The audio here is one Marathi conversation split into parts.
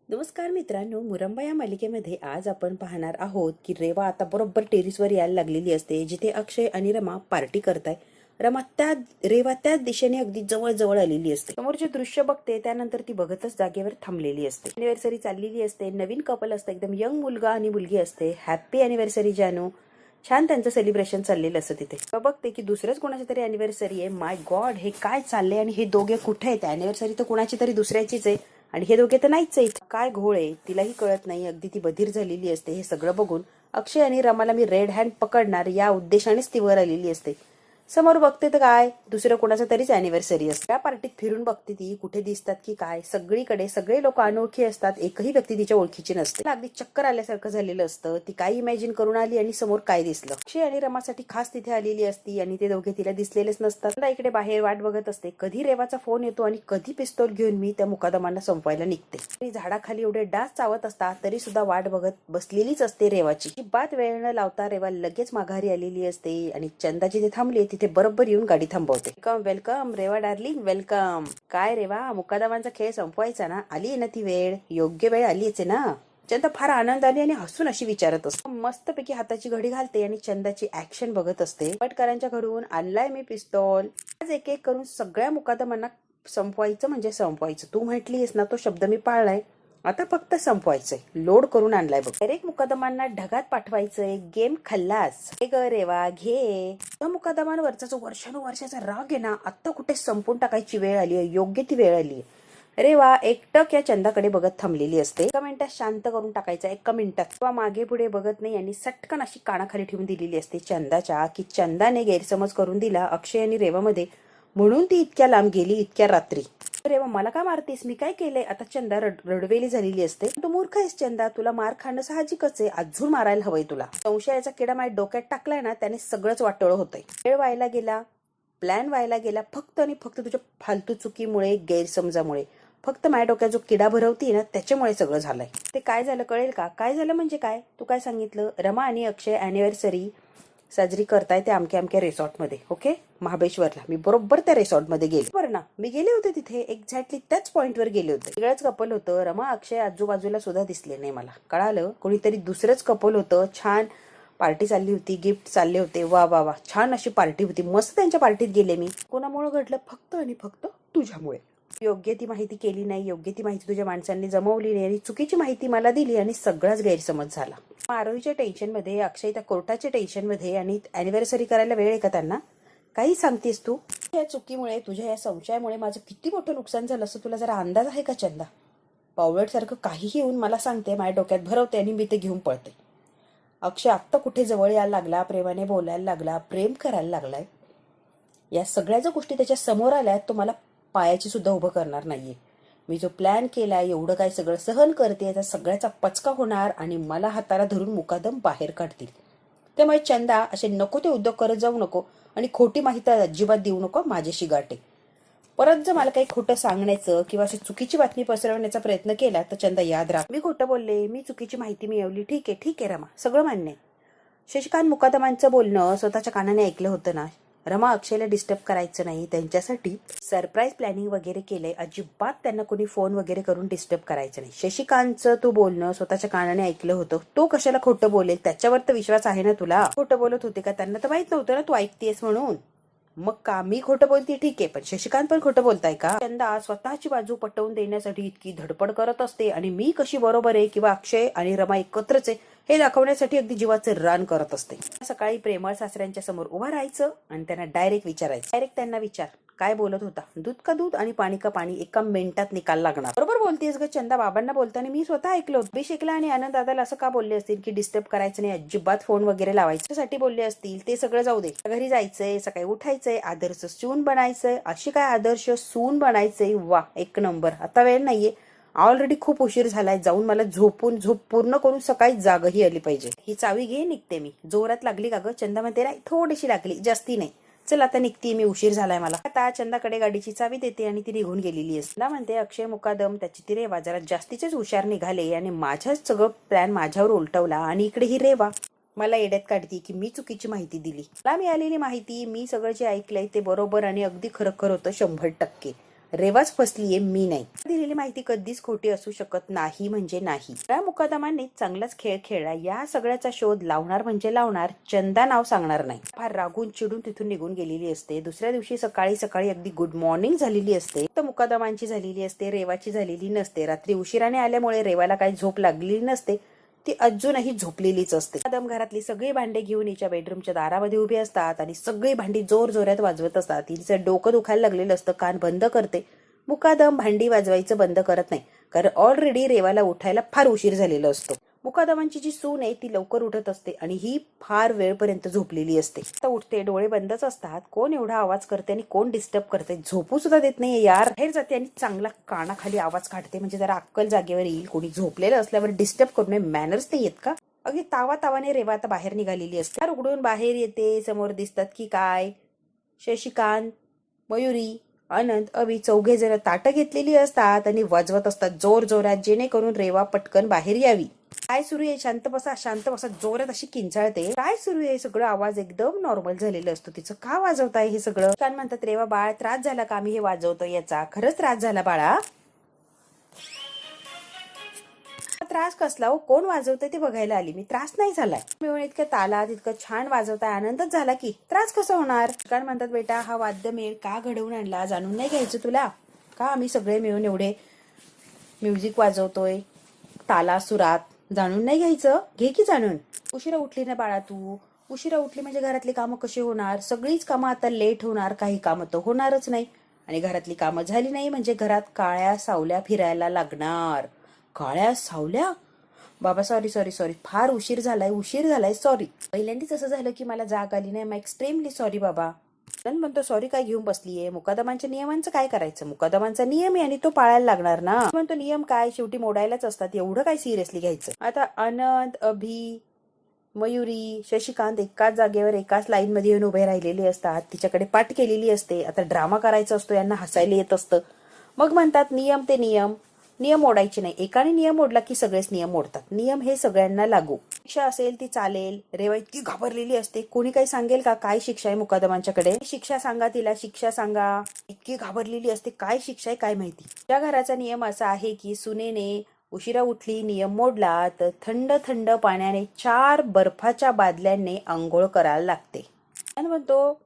नमस्कार मित्रांनो, मुरंबा या मालिकेमध्ये आज आपण पाहणार आहोत की रेवा आता बरोबर टेरिसवर यायला लागलेली असते, जिथे अक्षय आणि रमा पार्टी करताय. रेवा त्याच दिशेने अगदी जवळ जवळ आलेली असते. समोर जे दृश्य बघते त्यानंतर ती बघतच जागेवर थांबलेली असते. अॅनिव्हर्सरी चाललेली असते. नवीन कपल असतं, एकदम यंग मुलगा आणि मुलगी असते. हॅपी अॅनिव्हर्सरी जानू. छान त्यांचं सेलिब्रेशन चाललेलं असतं तिथे. बघते की दुसरंच कोणाची तरी अॅनिव्हर्सरी आहे. माय गॉड, हे काय चाललंय आणि हे दोघे कुठे आहेत? अॅनिव्हर्सरी तर कोणाची तरी दुसऱ्याचीच आहे आणि हे दोघे तर नाहीच आहेत. काय घोळ आहे तिलाही कळत नाही. अगदी ती बधीर झालेली असते. हे सगळं बघून अक्षय आणि रमाला मी रेड हँड पकडणार या उद्देशानेच ती वर आलेली असते. समोर बघते तर काय, दुसरं कोणाचं तरीच अॅनिव्हर्सरी असते. त्या पार्टीत फिरून बघते ती कुठे दिसतात की काय. सगळीकडे सगळे लोक अनोळखी असतात. एकही व्यक्ती तिच्या ओळखीची नसते. अगदी चक्कर आल्यासारखं झालेलं असतं. ती काय इमॅजिन करून आली आणि समोर काय दिसलं. अक्षय आणि रमासाठी खास तिथे आलेली असती आणि ते दोघे तिला दिसलेलेच नसतात. इकडे बाहेर वाट बघत असते. कधी रेवाचा फोन येतो आणि कधी पिस्तूल घेऊन मी त्या मुकादमांना संपवायला निघते. झाडाखाली एवढे डास चावत असतात तरी सुद्धा वाट बघत बसलेलीच असते रेवाची. बात वेळ न लावता रेवा लगेच माघारी आलेली असते आणि चंदा जिथे थांबली तिथे बरोबर येऊन गाडी थांबवते. Welcome welcome Reva darling, welcome. काय रेवा, मुकादमांचा खेळ संपवायचा ना? आली ना ती वेळ? योग्य वेळ आलीच आहे ना? चंदा फार आनंदाने आणि हसून अशी विचारत असते. मस्तपैकी हाताची घडी घालते आणि चंदाची ऍक्शन बघत असते. पटकरांच्या घरून आणलाय मी पिस्तॉल. आज एक एक करून सगळ्या मुकादमांना संपवायचं म्हणजे संपवायचं. तू म्हटलीस ना, तो शब्द मी पाळलाय. आता फक्त संपवायचंय. लोड करून आणलाय बघ. डायरेक्ट मुकादमांना ढगात पाठवायचंय. गेम खल्लास. हे ग रेवा, घे. त्या मुकादमांवरचा जो वर्षानुवर्षाचा राग आहे ना, आता कुठे संपून टाकायची वेळ आली आहे. योग्य ती वेळ आली आहे. रेवा एकटक या चंदाकडे बघत थांबलेली असते. एका मिनिटात शांत करून टाकायचं. एका मिनिटात. किंवा मागे पुढे बघत नाही आणि सटकन अशी कानाखाली ठेवून दिलेली असते चंदाच्या, की चंदाने गैरसमज करून दिला अक्षय आणि रेवामध्ये, म्हणून ती इतक्या लांब गेली इतक्या रात्री. रेवा, मला का मारतेस? मी काय केलंय? आता चंदा रडवेली झालेली असते. तू मूर्ख आहेस चंदा. तुला मार खाणं साहजिकच आहे. अजून मारायला हवंय तुला. संशयाचा किडा माझ्या डोक्यात टाकलाय ना, त्याने सगळंच वाटोळं होतंय. वेळ व्हायला गेला, प्लॅन व्हायला गेला, फक्त आणि फक्त तुझ्या फालतू चुकीमुळे, गैरसमजामुळे. फक्त माझ्या डोक्यात जो किडा भरवती ना, त्याच्यामुळे सगळं झालंय. ते काय झालं कळेल का? काय झालं म्हणजे काय? तू काय सांगितलं? रमा आणि अक्षय अॅनिव्हर्सरी साजरी करताय त्या अमक्या अमक्या रिसॉर्टमध्ये. ओके, महाबळेश्वरला. मी बरोबर त्या रिसॉर्टमध्ये गेले. बरं ना, मी गेले होते तिथे. एक्झॅक्टली त्याच पॉइंटवर गेले होते. वेगळंच कपल होतं. रमा अक्षय आजूबाजूला सुद्धा दिसले नाही मला. कळालं कोणीतरी दुसरंच कपल होतं. छान पार्टी चालली होती, गिफ्ट चालले होते. वा वा वा, छान अशी पार्टी होती. मस्त त्यांच्या पार्टीत गेले मी. कोणामुळे घडलं? फक्त आणि फक्त तुझ्यामुळे. योग्य ती माहिती केली नाही, योग्य ती माहिती तुझ्या माणसांनी जमवली नाही आणि चुकीची माहिती मला दिली आणि सगळाच गैरसमज झाला. आरोहीच्या टेन्शनमध्ये, अक्षय त्या कोर्टाच्या टेन्शनमध्ये, आणि अॅनिव्हर्सरी करायला वेळ आहे का त्यांना? काही सांगतेस तू? या चुकीमुळे, तुझ्या या संशयामुळे माझं किती मोठं नुकसान झालं असं तुला जरा अंदाज आहे का चंदा? पावलटसारखं काहीही येऊन मला सांगते, माझ्या डोक्यात भरवते आणि मी ते घेऊन पळते. अक्षय आत्ता कुठे जवळ यायला लागला, प्रेमाने बोलायला लागला, प्रेम करायला लागलाय. या सगळ्या ज्या गोष्टी त्याच्या समोर आल्यात, तो मला पायाची सुद्धा उभं करणार नाहीये. मी जो प्लॅन केलाय, एवढं काय सगळं सहन करते, याचा सगळ्याचा पचका होणार आणि मला हाताला धरून मुकादम बाहेर काढतील. त्यामुळे चंदा, असे नको ते उद्योग करत जाऊ नको आणि खोटी माहिती अजिबात देऊ नको माझ्याशी गाठे. परत जर मला काही खोटं सांगण्याचं किंवा अशी चुकीची बातमी पसरवण्याचा प्रयत्न केला तर चंदा याद राख, मी खोटं बोलले, मी चुकीची माहिती मिळवली. ठीक आहे, ठीक आहे रमा, सगळं मान्य आहे. शशिकांत मुकादमांचं बोलणं स्वतःच्या कानाने ऐकलं होतं ना. रमा अक्षयला डिस्टर्ब करायचं नाही, त्यांच्यासाठी सरप्राईज प्लॅनिंग वगैरे केलंय. अजिबात त्यांना कोणी फोन वगैरे करून डिस्टर्ब करायचं नाही. शशिकांतचं तू बोलणं स्वतःच्या कानाने ऐकलं होतं. तो कशाला खोटं बोलेल? त्याच्यावर तर विश्वास आहे ना तुला? खोटं बोलत होते का? त्यांना तर माहित नव्हतं ना तू ऐकतेस म्हणून. मग का मी खोटं बोलते? ठीक आहे, पण शशिकांत पण खोटं बोलताय का? चंदा स्वतःची बाजू पटवून देण्यासाठी इतकी धडपड करत असते आणि मी कशी बरोबर आहे किंवा अक्षय आणि रमा एकत्रच आहे हे दाखवण्यासाठी अगदी जीवाचं रान करत असते. सकाळी प्रेमळ सासऱ्यांच्या समोर उभं राहायचं आणि त्यांना डायरेक्ट विचारायचं. डायरेक्ट त्यांना विचार, काय बोलत होता? दूध का दूध आणि पाणी का पाणी? एका मिनिटात निकाल लागणार. बरोबर बोलतेस ग चंदा. बाबांना बोलताना मी स्वतः ऐकलं. अभिषेकला आणि आनंद दादाला असं का बोलले असतील की डिस्टर्ब करायचं नाही, अजिबात फोन वगैरे लावायचं साठी बोलले असतील? ते सगळं जाऊ दे. घरी जायचंय, सकाळी उठायचंय, आदर्श सून बनायचंय. अशी काय आदर्श सून बनायचंय? वा, एक नंबर. आता वेळ नाहीये, ऑलरेडी खूप उशीर झालाय. जाऊन मला झोप पूर्ण करून सकाळी जागही आली पाहिजे. ही चावी घे, निघते मी. जोरात लागली का ग? चंदा म्हणते नाही, थोडीशी लागली, जास्ती नाही. चल आता निघते मी, उशीर झालाय मला. आता चंदाकडे गाडीची चावी देते आणि ती निघून गेलेली असते. म्हणते अक्षय मुकादम, त्याची ती रेवा जरा जास्तीचेच हुशार निघाले आणि माझ्याच सगळं प्लॅन माझ्यावर उलटवला. आणि इकडे ही रेवा मला येड्यात काढती की मी चुकीची माहिती दिली. मला मिळालेली माहिती, मी सगळं जे ऐकलंय ते बरोबर आणि अगदी खरं होतं 100%. रेवाच फसलीये, मी नाही. दिलेली माहिती कधीच खोटी असू शकत नाही म्हणजे नाही. त्या मुकादमाने चांगलाच खेळ खेळला. या सगळ्याचा शोध लावणार म्हणजे लावणार, चंदा नाव सांगणार नाही. फार रागून चिडून तिथून निघून गेलेली असते. दुसऱ्या दिवशी सकाळी सकाळी अगदी गुड मॉर्निंग झालेली असते. तर मुकादमांची झालेली असते, रेवाची झालेली नसते. रात्री उशिराने आल्यामुळे रेवाला काही झोप लागलेली नसते. ती अजूनही झोपलेलीच असते. मुकादम घरातली सगळी भांडे घेऊन हिच्या बेडरूमच्या दारामध्ये उभी असतात आणि सगळी भांडी जोर जोरात वाजवत असतात. तिचं डोकं दुखायला लागलेलं असतं. कान बंद करते. मुकादम भांडी वाजवायचं बंद करत नाही, कारण ऑलरेडी रेवाला उठायला फार उशीर झालेला असतो. मुकादमांची जी सून आहे ती लवकर उठत असते आणि ही फार वेळपर्यंत झोपलेली असते. आता उठते, डोळे बंदच असतात. कोण एवढा आवाज करते आणि कोण डिस्टर्ब करते, झोपू सुद्धा देत नाही यार. बाहेर जाते आणि चांगला कानाखाली आवाज काढते, म्हणजे जरा अक्कल जागेवर येईल. कोणी झोपलेलं असल्यावर डिस्टर्ब करू नये, मॅनर्स नाही येत का? अगदी तावाने रेवा आता बाहेर निघालेली असते. दार उघडून बाहेर येते. समोर दिसतात की काय, शशिकांत, मयुरी, अनंत, अभि चौघे जण ताटं घेतलेली असतात आणि वाजवत असतात जोर जोरात, जेणेकरून रेवा पटकन बाहेर यावी. काय सुरू आहे, शांत बसा, जोरात अशी किंचाळते. काय सुरू आहे सगळं, आवाज एकदम नॉर्मल झालेला असतो तिचं. का वाजवताय हे सगळं? काय म्हणतात, रेवा बाळ त्रास झाला का आम्ही हे वाजवतो याचा? खरंच त्रास झाला बाळा? त्रास कसला हो, कोण वाजवतंय ते बघायला आली मी, त्रास नाही झालाय. मिळून इतकं तालात इतकं छान वाजवताय, आनंदच झाला की, त्रास कसा होणार? कारण म्हणतात बेटा, हा वाद्यमेळ का घडवून आणला, जाणून नाही घ्यायचं तुला का? आम्ही सगळे मिळून एवढे म्युझिक वाजवतोय ताला सुरात, जाणून नाही घ्यायचं? घे की जाणून. उशिरा उठली ना बाळा तू, उशिरा उठली म्हणजे घरातली कामं कशी होणार? सगळीच कामं आता लेट होणार, काही कामं तर होणारच नाही. आणि घरातली कामं झाली नाही म्हणजे घरात काळ्या सावल्या फिरायला लागणार. काळ्या सावल्या? बाबा सॉरी, फार उशीर झालाय, सॉरी. पहिल्यांदाच असं झालं की मला जाग आली नाही, एक्स्ट्रीमली सॉरी बाबा. म्हणतो सॉरी काय घेऊन बसलीये, मुकादमांच्या नियमांचं काय करायचं? मुकादमांचा नियम आहे आणि तो पाळायला लागणार ना. म्हणतो नियम काय, शेवटी मोडायलाच असतात, एवढं काय सिरियसली घ्यायचं? आता अनंत, अभि, मयुरी, शशिकांत एकाच जागेवर एकाच लाईन मध्ये येऊन उभे राहिलेले असतात. तिच्याकडे पाठ केलेली असते. आता ड्रामा करायचा असतो, यांना हसायला येत असतं. मग म्हणतात नियम ते नियम मोडायचे नाही. एकाने नियम मोडला की सगळेच नियम मोडतात. नियम हे सगळ्यांना लागू. शिक्षा असेल ती चालेल. रेवा इतकी घाबरलेली असते. कोणी काही सांगेल का काय शिक्षा आहे मुकादमांच्याकडे? शिक्षा सांगा तिला, शिक्षा सांगा. इतकी घाबरलेली असते, काय शिक्षा आहे काय माहिती. त्या घराचा नियम असा आहे की सुनेने उशिरा उठली, नियम मोडला तर थंड थंड पाण्याने 4 बर्फाच्या बादल्यांनी आंघोळ करायला लागते. आणि म्हणतो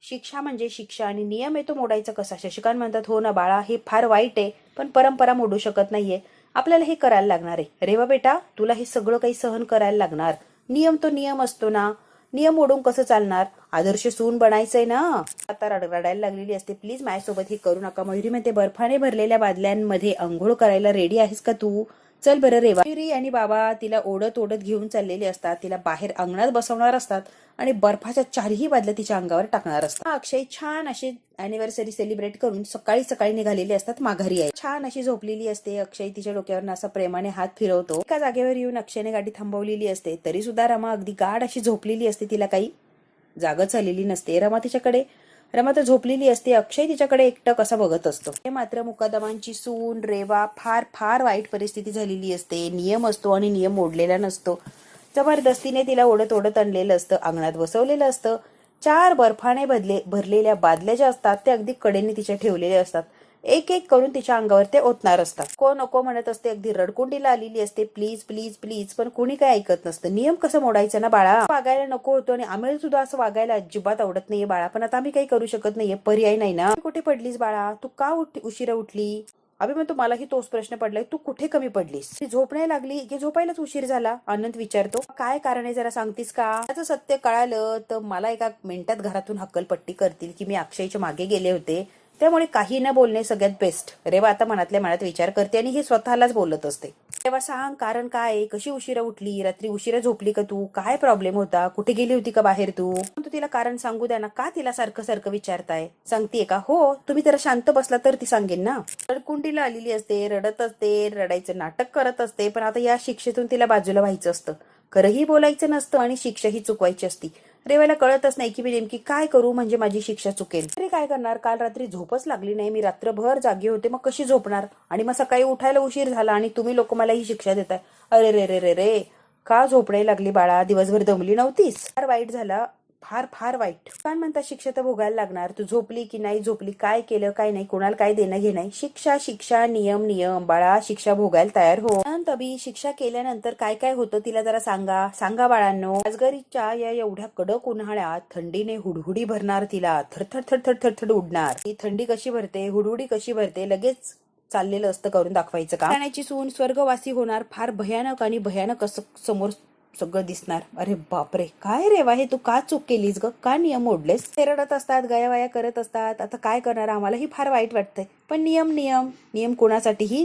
शिक्षा म्हणजे शिक्षा आणि नियम आहे तो मोडायचा कसा? शशिकांत म्हणतात हो ना बाळा, हे फार वाईट आहे, पण परंपरा मोडू शकत नाहीये, आपल्याला हे करायला लागणार आहे. रेवा बेटा, तुला हे सगळं काही सहन करायला लागणार. नियम तो नियम असतो ना, नियम मोडून कसं चालणार? आदर्श सून बनायचंय ना. आता रडायला लागलेली असते. प्लीज माझ्यासोबत हे करू नका. मयुरी म्हणते बर्फाने भरलेल्या बादल्यांमध्ये आंघोळ करायला रेडी आहेस का तू? चल बरं रेवा. मयुरी आणि बाबा तिला ओढत घेऊन चाललेले असतात. तिला बाहेर अंगणात बसवणार असतात आणि बर्फाच्या 4ही बादल्या तिच्या अंगावर टाकणार असतात. अक्षय छान अशी अॅनिव्हर्सरी सेलिब्रेट करून सकाळी सकाळी निघालेली असतात माघारी आहे. छान अशी झोपलेली असते. अक्षय तिच्या डोक्यावर असा प्रेमाने हात फिरवतो. एका जागेवर येऊन अक्षयने गाडी थांबवलेली असते. तरी सुद्धा रमा अगदी गाढ अशी झोपलेली असते. तिला काही जागच आलेली नसते. रमा तर झोपलेली असते. अक्षय तिच्याकडे एकटक असा बघत असतो. हे मात्र मुकादमांची सून रेवा फार फार वाईट परिस्थिती झालेली असते. नियम असतो आणि नियम मोडलेला नसतो. जबरदस्तीने तिला ओढत आणलेलं असतं, अंगणात बसवलेलं असतं. 4 बर्फाने भरलेल्या बादल्या ज्या असतात त्या अगदी कडेने तिच्या ठेवलेल्या असतात. एक एक करून तिच्या अंगावर ते ओतणार असतात. को नको म्हणत असते, अगदी रडकुंडीला आलेली असते. प्लीज प्लीज प्लीज, पण कोणी काय ऐकत नसतं. नियम कसं मोडायचं ना बाळा? वागायला नको होतो आणि आम्हाला सुद्धा असं वागायला अजिबात आवडत नाहीये बाळा, पण आता आम्ही काही करू शकत नाहीये, पर्याय नाही ना. कुठे पडलीस बाळा? तू का उशिरा उठली? अभि म्हणतो मलाही तोच प्रश्न पडलाय, तू कुठे कमी पडलीस? ती झोप नाही लागली की झोपायलाच उशीर झाला? अनंत विचारतो. काय कारण आहे जरा सांगतीस का? त्याचं सत्य कळालं तर मला एका मिनिटात घरातून हक्कलपट्टी करतील की मी अक्षयच्या मागे गेले होते, त्यामुळे काही न बोलणे सगळ्यात बेस्ट. रेवा आता मनातल्या मनात विचार करते आणि हे स्वतःलाच बोलत असते. रेवा सांग कारण काय? कशी उशिरा उठली? रात्री उशिरा झोपली का तू? काय प्रॉब्लेम होता? कुठे गेली होती का बाहेर तू? तिला कारण सांगू द्या ना, का तिला सारखं विचारताय? सांगतेय का? हो, तुम्ही जरा शांत बसला तर ती सांगेन ना. रडकुंडीला आलेली असते, रडत असते, रडायचं नाटक करत असते, पण आता या शिक्षेतून तिला बाजूला व्हायचं असतं. खरंही बोलायचं नसतं आणि शिक्षाही चुकवायची असती. रेवाला कळतच नाही की मी नेमकी काय करू म्हणजे माझी शिक्षा चुकेल. तरी काय करणार? काल रात्री झोपच लागली नाही, मी रात्रभर जागे होते, मग कशी झोपणार? आणि मग सकाळी उठायला उशीर झाला आणि तुम्ही लोक मला ही शिक्षा देताय. अरे रे रे रे रे, का झोप नाही लागली बाळा? दिवसभर दमली नव्हतीस? फार वाईट झाला. फार फार वाईट. काय म्हणतात शिक्षा तर भोगायला लागणार. तू झोपली की नाही झोपली, काय केलं काय नाही, कोणाला काय देणं घेणं, शिक्षा शिक्षा, नियम नियम, बाळा शिक्षा भोगायला तयार हो. तभी शिक्षा केल्यानंतर काय काय होतं तिला जरा सांगा सांगा बाळांनो. राजगरीच्या या एवढ्या कडक उन्हाळ्यात थंडीने हुडहुडी भरणार तिला, थरथर थरथर थरथर उडणार. ही थंडी कशी भरते, हुडहुडी कशी भरते, लगेच चाललेलं असतं करून दाखवायचं का. राण्याची सून स्वर्गवासी होणार, फार भयानक आणि भयानक असं समोर सगळं दिसणार. अरे बापरे, काय रेवा हे तू का चूक केलीस ग, का नियम मोडलेस. ते रडत असतात, गयावाया करत असतात. आता काय करणार, आम्हालाही फार वाईट वाटतंय, पण नियम नियम नियम कोणासाठीही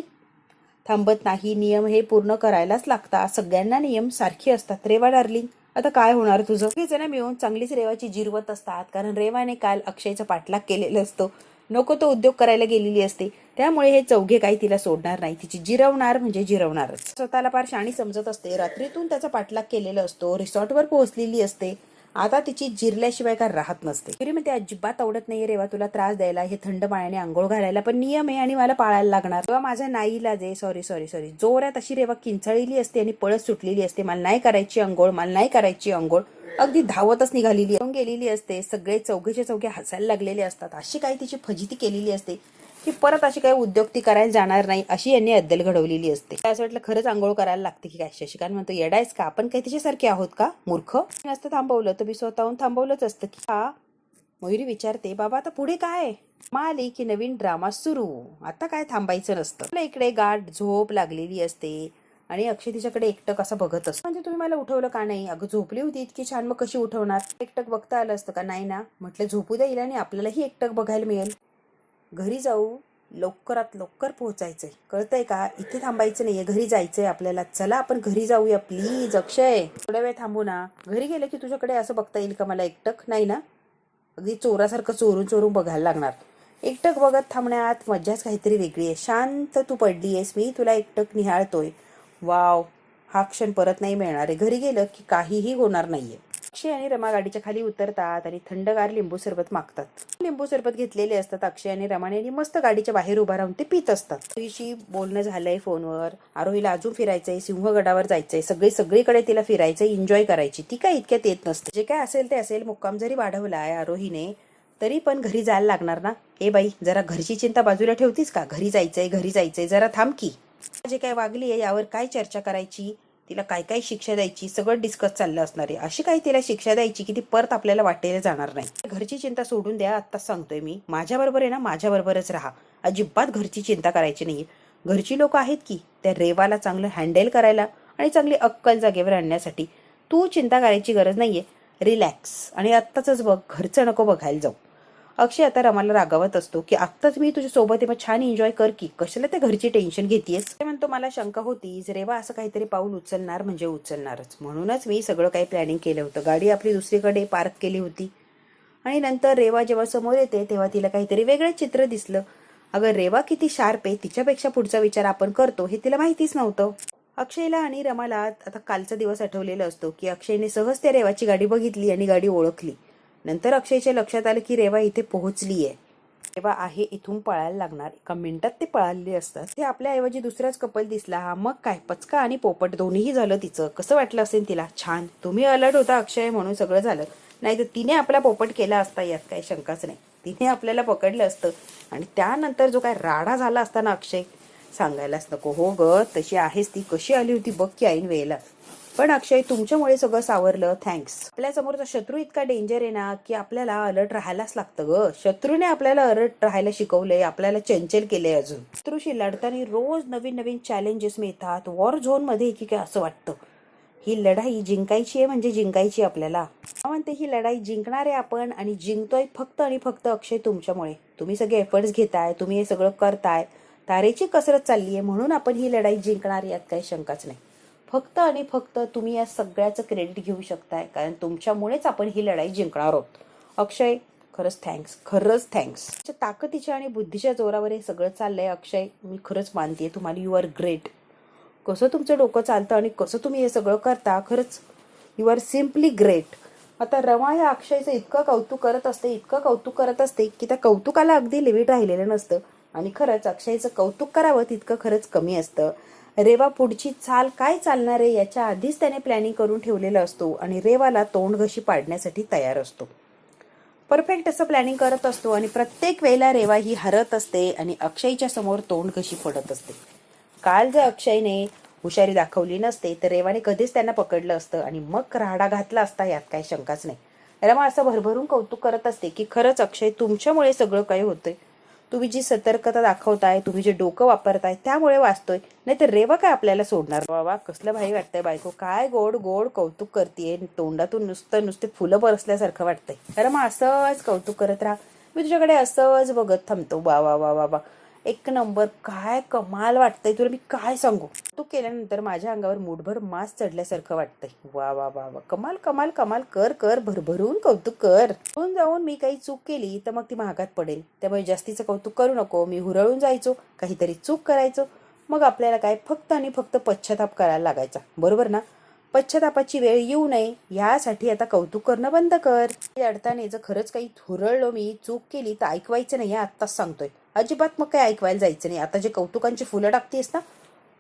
थांबत नाही. नियम हे पूर्ण करायलाच लागतात. सगळ्यांना नियम सारखे असतात. रेवा डार्लिंग, आता काय होणार तुझं. हे जण मिळून चांगलीच रेवाची जिरवत असतात, कारण रेवाने काल अक्षयचा पाठलाग केलेला असतो. नको तो उद्योग करायला गेलेली असते, त्यामुळे हे चौघे काही तिला सोडणार नाही. तिची जिरवणार म्हणजे जिरवणारच. स्वतःला फार शाणी समजत असते. रात्रीतून त्याचा पाठलाग केलेला असतो, रिसॉर्टवर पोहोचलेली असते. आता तिची जिरल्याशिवाय काय राहत नसते. तरी मग ते अजिबात आवडत नाही रेवा तुला त्रास द्यायला, हे थंड पाण्याने आंघोळ घालायला, पण नियम आहे आणि मला पाळायला लागणार. तेव्हा माझा नाईलाज आहे. Sorry sorry sorry. जोरात अशी रेवा किंचाळलेली असते आणि पळत सुटलेली असते. मला नाही करायची अंघोळ, मला नाही करायची अंघोळ. अगदी धावतच निघालेली गेलेली असते. सगळे चौघेचे चौघे हसायला लागलेले असतात. अशी काही तिची फजिती केलेली असते की परत अशी काही उद्योग ती करायला जाणार नाही, अशी यांनी अद्दल घडवलेली असते. असं वाटलं खरंच आंघोळ करायला लागते की काय. शशिकांत म्हणतो, येडायस का, आपण काही तिच्यासारखे आहोत का, मूर्ख. नसतं थांबवलं तर मी स्वतःहून थांबवलंच असतं की. हा मयुरी विचारते, बाबा आता पुढे काय. आली की नवीन ड्रामा सुरू, आता काय थांबायचं नसतं. इकडे गाठ झोप लागलेली असते आणि अक्षय तिच्याकडे एकटक असं बघत असतो. म्हणजे तुम्ही मला उठवलं का नाही, अगं झोपली होती इतकी छान, मग कशी उठवणार. एकटक बघता आलं असतं का. नाही ना, म्हटलं झोपू द्या आणि आपल्यालाही एकटक बघायला मिळेल. घरी जाऊ, लवकरात लवकर पोहोचायचंय, कळतंय का, इथे थांबायचं नाहीये, घरी जायचंय आपल्याला. चला आपण घरी जाऊया प्लीज. अक्षय थोड्या वेळ थांबू ना. घरी गेलं की तुझ्याकडे असं बघता येईल का मला एकटक, नाही ना. अगदी चोरासारखं चोरून चोरून बघायला लागणार. एकटक बघत थांबण्यात मज्जाच काहीतरी वेगळी आहे. शांत तू पडलीयस, मी तुला एकटक निहाळतोय. वाव, हा क्षण परत नाही मिळणार आहे. घरी गेलं की काहीही होणार नाहीये. अक्षय आणि रमा गाडीच्या खाली उतरतात आणि थंडगार लिंबू सरबत मागतात. लिंबू सरबत घेतलेले असतात अक्षय आणि रमाने, आणि मस्त गाडीच्या बाहेर उभा राहून ते पित असतात. आरोहीशी बोलणं झालंय फोनवर. आरोहीला अजून फिरायचंय, सिंहगडावर जायचंय, सगळीकडे तिला फिरायचंय, एन्जॉय करायची. ती काय इतक्यात येत नसते. जे काय असेल ते असेल. मुक्काम जरी वाढवलाय आरोहीने, तरी पण घरी जायला लागणार ना. ए बाई, जरा घरची चिंता बाजूला ठेवतीस का. घरी जायचंय घरी जायचंय, जरा थांब की. जे काय वागली आहे यावर काय चर्चा करायची, तिला काय काय शिक्षा द्यायची, सगळं डिस्कस चाललं असणार आहे. अशी काही तिला शिक्षा द्यायची की ती परत आपल्याला वाटेला जाणार नाही. घरची चिंता सोडून द्या, आत्ताच सांगतोय मी. माझ्याबरोबर आहे ना, माझ्याबरोबरच राहा. अजिबात घरची चिंता करायची नाहीये. घरची लोक आहेत की त्या रेवाला चांगलं हँडल करायला आणि चांगली अक्कल जागेवर आणण्यासाठी. तू चिंता करायची गरज नाहीये. रिलॅक्स. आणि आत्ताच बघ, घरचं नको बघायला जाऊ. अक्षय आता रमाला रागावत असतो की आत्ताच मी तुझ्या सोबत आहे, मग छान एन्जॉय कर की, कशाला त्या घरची टेन्शन घेतीयस. ते म्हणतो, मला शंका होतीच रेवा असं काहीतरी पाऊल उचलणार म्हणजे उचलणारच, म्हणूनच मी सगळं काही प्लॅनिंग केलं होतं. गाडी आपली दुसरीकडे पार्क केली होती आणि नंतर रेवा जेव्हा समोर येते तेव्हा तिला काहीतरी वेगळं चित्र दिसलं. अगं रेवा किती शार्प आहे, तिच्यापेक्षा पुढचा विचार आपण करतो हे तिला माहितीच नव्हतं. अक्षयला आणि रमाला आता कालचा दिवस आठवलेला असतो की अक्षयने सहज त्या रेवाची गाडी बघितली आणि गाडी ओळखली. नंतर अक्षयच्या लक्षात आलं की रेवा इथे पोहोचली आहे. रेवा आहे इथून पळायला लागणार. एका मिनिटात ते पळालेले असतात. ते आपल्याऐवजी दुसराच कपल दिसला. हा मग काय, पचका आणि पोपट दोन्हीही झालं तिचं. कसं वाटलं असेल तिला. छान, तुम्ही अलर्ट होता अक्षय म्हणून सगळं झालं. नाही तर तिने आपला पोपट केला असता, यात काही शंकाच नाही. तिने आपल्याला पकडलं असतं आणि त्यानंतर जो काय राडा झाला असता ना अक्षय, सांगायलाच नको. हो ग, तशी आहेस ती. कशी आली होती बघ की ऐन वेळेला. पण अक्षय, तुमच्यामुळे सगळं सावरलं, थँक्स. आपल्या समोरचा शत्रू इतका डेंजर आहे ना की आपल्याला अलर्ट राहायलाच लागतं ग. शत्रूने आपल्याला अलर्ट राहायला शिकवलंय, आपल्याला चंचल केलंय. अजून शत्रूशी लढताना रोज नवीन नवीन चॅलेंजेस मिळतात. वॉर झोन मध्ये की काय असं वाटतं. ही लढाई जिंकायची आहे म्हणजे जिंकायची आपल्याला. म्हणते ही लढाई जिंकणार आहे आपण, आणि जिंकतोय फक्त आणि फक्त अक्षय तुमच्यामुळे. तुम्ही सगळे एफर्ट्स घेताय, तुम्ही हे सगळं करताय, तारेची कसरत चालली आहे, म्हणून आपण ही लढाई जिंकणार, यात काही शंकाच नाही. फक्त आणि फक्त तुम्ही या सगळ्याचं क्रेडिट घेऊ शकताय, कारण तुमच्यामुळेच आपण ही लढाई जिंकणार आहोत. अक्षय, खरंच थँक्स, खरंच थँक्स. ताकदीच्या आणि बुद्धीच्या जोरावर हे सगळं चाललंय अक्षय. मी खरंच मानते तुम्हाला. You are great. कसं तुमचं डोकं चालतं आणि कसं तुम्ही हे सगळं करता, खरंच यू आर सिम्पली ग्रेट. आता रमा या अक्षयचं इतकं कौतुक करत असते, इतकं कौतुक करत असते की त्या कौतुकाला अगदी लिमिट राहिलेलं नसतं. आणि खरंच अक्षयचं कौतुक करावं तितकं खरंच कमी असतं. रेवा पुढची चाल काय चालणार आहे याच्या आधीच त्याने प्लॅनिंग करून ठेवलेलं असतो आणि रेवाला तोंडघशी पाडण्यासाठी तयार असतो. परफेक्ट असं प्लॅनिंग करत असतो आणि प्रत्येक वेळेला रेवा ही हरत असते आणि अक्षयच्या समोर तोंडघशी पडत असते. काल जर अक्षयने हुशारी दाखवली नसते तर रेवाने कधीच त्यांना पकडलं असतं आणि मग राडा घातला असता, यात काही शंकाच नाही. रमा असं भरभरून कौतुक करत असते की खरंच अक्षय, तुमच्यामुळे सगळं काही होतंय. तुम्ही जी सतर्कता दाखवताय, तुम्ही जे डोकं वापरताय त्यामुळे वाचतोय, नाही तर रेवा काय आपल्याला सोडणार. वा, कसलं भाई वाटतंय बायको, काय गोड गोड कौतुक करतेय, तोंडातून नुसते फुलं बरसल्यासारखं वाटतंय. रमा असंच कौतुक करत राहा, मी तुझ्याकडे असंच बघत थांबतो. वा वा वा वा वा, एक नंबर, काय कमाल वाटतंय तुला, मी काय सांगू. तू केल्यानंतर माझ्या अंगावर मूठभर मास चढल्यासारखं वाटतंय. वा वा वा वा, कमाल कमाल कमाल, कर कर, भरभरून कौतुक कर. जाऊन मी काही चूक केली तर मग ती महागात पडेल, त्यामुळे जास्तीचं कौतुक करू नको. मी हुरळून जायचो, काहीतरी चूक करायचो, मग आपल्याला काय फक्त आणि फक्त पश्चाताप करायला लागायचा, बरोबर ना. पश्चातापाची वेळ येऊ नये यासाठी आता कौतुक करणं बंद कर. अडताने जर खरंच काही हुरळलो, मी चूक केली तर ऐकवायचं नाही, आत्ताच सांगतोय. अजिबात मग काही ऐकवायला जायचं नाही. आता जे कौतुकांची फुलं टाकतेस ना,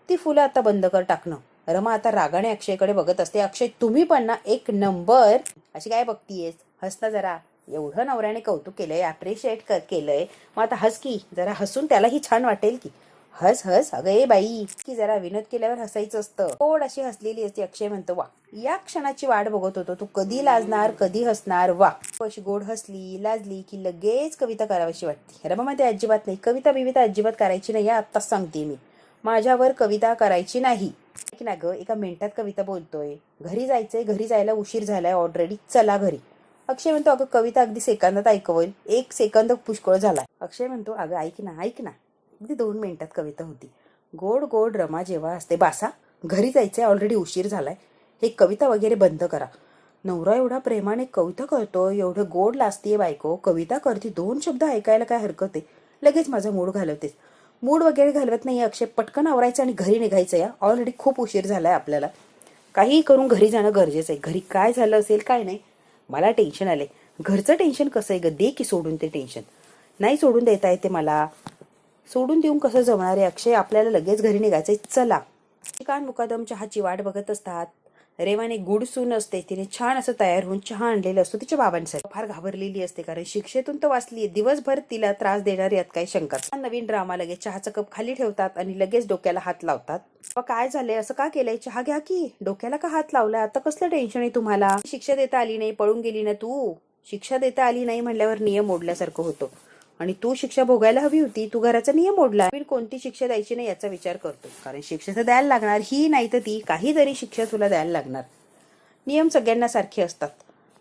ती फुलं आता बंद कर टाकणं. रमा आता रागाने अक्षयकडे बघत असते. अक्षय, तुम्ही पण ना एक नंबर. अशी काय बघतीयेस, हस ना जरा. एवढं नवऱ्याने कौतुक केलंय, अप्रिशिएट केलंय, मग आता हस की जरा, हसून त्यालाही छान वाटेल की. हस हस, अगं ए बाई, की जरा विनोद केल्यावर हसायचं असतं. थोड अशी हसलेली असते. अक्षय म्हणतो, वा, या क्षणाची वाट बघत होतो, तू कधी लाजणार, कधी हसणार. वा, अशी गोड हसली, लाजली की लगेच कविता करावीशी वाटते. रमा मध्ये अजिबात नाही, कविता बिविता अजिबात करायची नाही, आत्ताच सांगते मी. माझ्यावर कविता करायची नाही. ना ग, एका मिनिटात कविता बोलतोय, घरी जायचंय, घरी जायला उशीर झालाय ऑलरेडी, चला घरी. अक्षय म्हणतो, अगं कविता अगदी सेकंदात ऐकवल, 1 सेकंद पुष्कळ झालाय. अक्षय म्हणतो, अगं ऐक ना ऐक ना, अगदी 2 मिनिटात कविता होती. गोड गोड रमा जेव्हा असते, बासा, घरी जायचंय, ऑलरेडी उशीर झालाय, हे कविता वगैरे बंद करा. नवरा एवढा प्रेमाने कविता करतो, एवढं गोड लाजतीये बायको, कविता करते, 2 शब्द ऐकायला काय हरकत आहे, लगेच माझा मूड घालवतेस. मूड वगैरे घालवत नाही अक्षय, पटकन आवरायचं आणि घरी निघायचं. या ऑलरेडी खूप उशीर झालाय आपल्याला, काहीही करून घरी जाणं गरजेचं आहे. घरी काय झालं असेल काय नाही, मला टेन्शन आलंय. घरचं टेन्शन कसं आहे ग, दे की सोडून ते टेन्शन. नाही सोडून देता येते मला, सोडून देऊन कसं जमणार आहे अक्षय, आपल्याला लगेच घरी निघायचंय, चला. कान मुकादम चहाची वाट बघत असतात. रेवाने गुड सून असते, तिने छान असं तयार होऊन चहा आणलेला असतो तिच्या बाबांसाठी. फार घाबरलेली असते, कारण शिक्षेतून तर वाचलीये, दिवसभर तिला त्रास देणार यात काही शंकाच. नवीन ड्रामा, लगेच चहाचा कप खाली ठेवतात आणि लगेच डोक्याला हात लावतात. काय झालंय, असं का केलंय, चहा घ्या की, डोक्याला का हात लावलाय, आता कसलं टेन्शन आहे तुम्हाला. शिक्षा देता आली नाही, पळून गेली ना तू. शिक्षा देता आली नाही म्हणल्यावर नियम मोडल्यासारखं होतं, आणि तू शिक्षा भोगायला हवी होती, तू घराचा नियम मोडला. कोणती शिक्षा द्यायची नाही याचा विचार करतो, कारण शिक्षा तर द्यायला लागणार, ही नाही तर ती, काहीतरी शिक्षा तुला द्यायला लागणार. नियम सगळ्यांना सारखे असतात.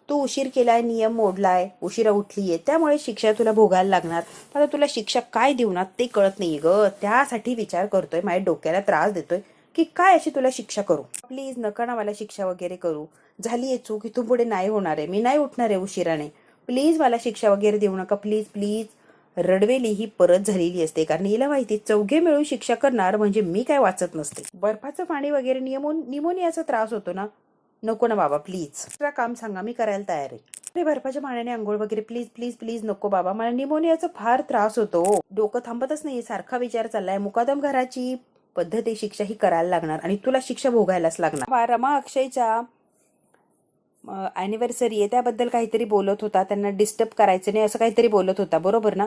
तू उशीर केलाय, नियम मोडलाय, उशिरा उठलीये, त्यामुळे शिक्षा तुला भोगायला लागणार. आता तुला शिक्षा काय देऊ ना ते कळत नाहीये ग, त्यासाठी विचार करतोय, माझ्या डोक्याला त्रास देतोय की काय अशी तुला शिक्षा करू. प्लीज नका ना मला शिक्षा वगैरे करू, झालीये चूक, इथून पुढे नाही होणार आहे, मी नाही उठणार आहे उशिराने, प्लीज मला शिक्षा वगैरे देऊ नका, प्लीज प्लीज. रडवेली ही परत झालेली असते, कारण हिला माहिती, चौघे मिळून शिक्षा करणार म्हणजे मी काय वाचत नसते. बर्फाचं पाणी वगैरे निमोनियाचा त्रास होतो ना, नको ना बाबा, प्लीज दुसरा काम सांगा, मी करायला तयार आहे. अरे बर्फाच्या पाण्याने आंघोळ वगैरे, प्लीज प्लीज प्लीज नको बाबा, मला निमोनियाचा फार त्रास होतो. डोकं थांबतच नाही, सारखा विचार चाललाय. मुकादम घराची पद्धती शिक्षा ही करायला लागणार आणि तुला शिक्षा भोगायलाच लागणार. रमा अक्षयच्या अॅनिव्हर्सरी आहे त्याबद्दल काहीतरी बोलत होता, त्यांना डिस्टर्ब करायचं नाही असं काहीतरी बोलत होता, बरोबर ना.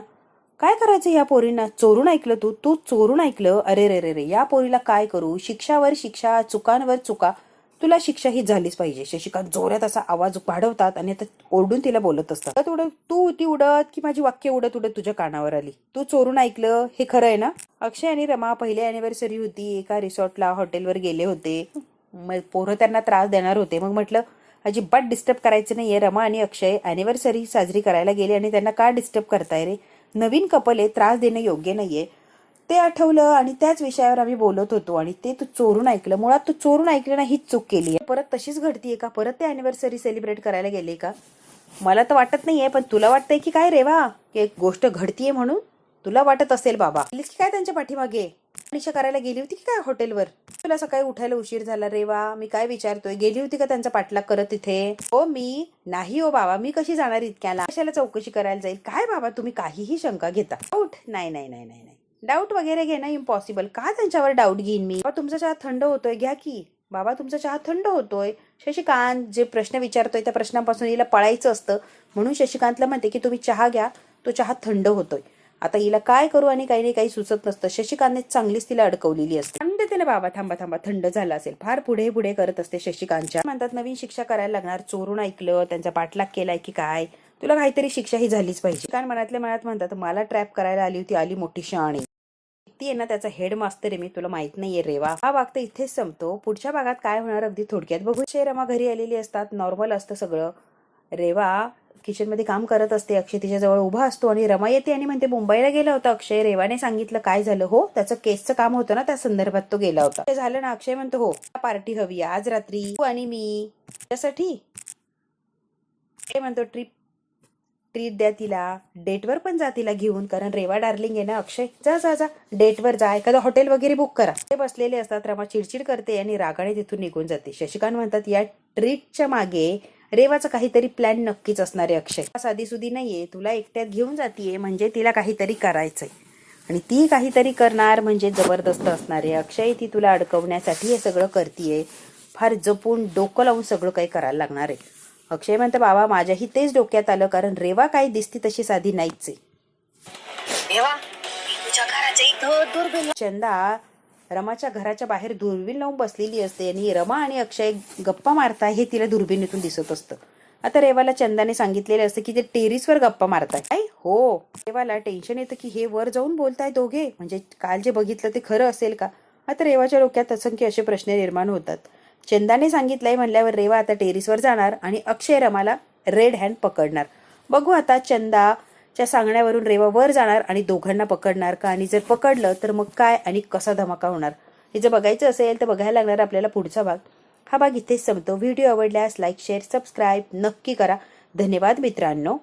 काय करायचं या पोरींना, चोरून ऐकलं तू चोरून ऐकलं. अरे रे रे रे, या पोरीला काय करू, शिक्षावर शिक्षा, चुकांवर चुका, तुला शिक्षा ही झालीच पाहिजे. शशिकांत जोरात असा आवाज वाढवतात आणि आता ओरडून तिला बोलत असतात. तू ती उडत की माझी वाक्य उडत उडत तुझ्या कानावर आली, तू चोरून ऐकलं हे खरं आहे ना. अक्षय आणि रमा पहिली अॅनिव्हर्सरी होती, एका रिसॉर्टला हॉटेलवर गेले होते. मग पोरं त्यांना त्रास देणार होते, मग म्हटलं अजिबात डिस्टर्ब करायचं नाहीये. रमा आणि अक्षय अॅनिव्हर्सरी साजरी करायला गेले आणि त्यांना का डिस्टर्ब करताय रे, नवीन कपल आहे, त्रास देणं योग्य नाहीये. ते आठवलं आणि त्याच विषयावर आम्ही बोलत होतो आणि ते तू चोरून ऐकलं. मुळात तू चोरून ऐकलं ना, हीच चूक केली आहे. परत तशीच घडतीये का, परत ते अॅनिव्हर्सरी सेलिब्रेट करायला गेले का, मला तर वाटत नाहीये. पण तुला वाटतंय की काय रेवा, की एक गोष्ट घडतीये म्हणून तुला वाटत असेल बाबा, की काय त्यांच्या पाठीमागे निशा करायला गेली होती की काय हॉटेलवर. तुला सकाळी उठायला उशीर झाला रेवा, मी काय विचारतोय, गेली होती का त्यांचा पाठलाग करत तिथे. हो मी नाही, हो बाबा, मी कशी जाणार इतक्याला, कशाला चौकशी करायला जाईल, काय बाबा तुम्ही काहीही शंका घेता. उठ, नाही नाही नाही नाही नाही डाऊट वगैरे घेणं इम्पॉसिबल. का त्यांच्यावर डाऊट घेईन मी? बाबा तुमचा चहा थंड होतोय, घ्या की. बाबा तुमचा चहा थंड होतोय. शशिकांत जे प्रश्न विचारतोय त्या प्रश्नापासून हिला पळायचं असतं, म्हणून शशिकांतला म्हणते की तुम्ही चहा घ्या, तो चहा थंड होतोय. आता हिला काय करू आणि काही नाही काही सुचत नसतं. शशिकांतने चांगलीच तिला अडकवलेली असते. आणि देते ना बाबा, थांबा थांबा, थंड झालं असेल. फार पुढे पुढे करत असते शशिकांतच्या. म्हणतात नवीन शिक्षा करायला लागणार, चोरून ऐकलं, त्यांचा पाठलाग केलाय की काय, तुला काहीतरी शिक्षा ही झालीच पाहिजे. कारण मनातल्या मनात म्हणतात मला ट्रॅप करायला आली होती, आली मोठी शहाणी. ती आहे ना त्याचा हेड मास्टर आहे मी, तुला माहित नाहीये रेवा. हा भाग तर इथेच संपतो. पुढच्या भागात काय होणार अगदी थोडक्यात बघू. रमा घरी आलेली असतात, नॉर्मल असतं सगळं. रेवा किचन मध्ये काम करत असते, अक्षय तिच्या जवळ उभा असतो आणि रमा येते आणि म्हणते मुंबईला गेला होता अक्षय. रेवाने सांगितलं काय झालं? हो, त्याचं केसचं काम होतं ना, त्या संदर्भात तो गेला होता. ते झालं ना? अक्षय म्हणतो हो, पार्टी हवी आज रात्री, तू आणि मी. त्यासाठी ते म्हणतो ट्रीट द्या तिला, डेटवर पण जा तिला घेऊन, कारण रेवा डार्लिंग आहे ना. अक्षय जा जा जा, डेटवर जा, एखादं हॉटेल वगैरे बुक करा. ते बसलेले असतात. रमा चिडचिड करते आणि रागाने तिथून निघून जाते. शशिकांत म्हणतात या ट्रीटच्या मागे रेवाचा काहीतरी प्लॅन नक्कीच असणार आहे. अक्षय साधी सुधी नाहीये, तुला एकट्यात घेऊन जातीये म्हणजे तिला काहीतरी करायचंय आणि ती काहीतरी करणार म्हणजे जबरदस्त असणार आहे. अक्षय ती तुला अडकवण्यासाठी हे सगळं करतीये. फार जपून डोकं लावून सगळं काही करायला लागणार आहे. अक्षय म्हणतं बाबा माझ्याही तेच डोक्यात आलं, कारण रेवा काही दिसती तशी साधी नाहीच आहे. चंदा रमाच्या घराच्या बाहेर दुर्बीण लावून बसलेली असते आणि रमा आणि अक्षय गप्पा मारताय हे तिला दुर्बिणीतून दिसत असतं. आता रेवाला चंदाने सांगितलेले असतं की ते टेरिसवर गप्पा मारताय. काय हो, रेवाला टेन्शन येतं की हे वर जाऊन बोलताय दोघे, म्हणजे काल जे बघितलं ते खरं असेल का? आता रेवाच्या डोक्यात असंख्य असे प्रश्न निर्माण होतात. चंदाने सांगितलंय म्हणल्यावर रेवा आता टेरिसवर जाणार आणि अक्षय रमाला रेड हँड पकडणार. बघू आता चंदाच्या सांगण्यावरून रेवा वर जाणार आणि दोघांना पकडणार का, आणि जर पकडलं तर मग काय आणि कसा धमाका होणार हे जर बघायचं असेल तर बघायला लागणार आपल्याला पुढचा भाग. हा भाग इथेच संपतो. व्हिडिओ आवडल्यास लाईक शेअर सबस्क्राईब नक्की करा. धन्यवाद मित्रांनो.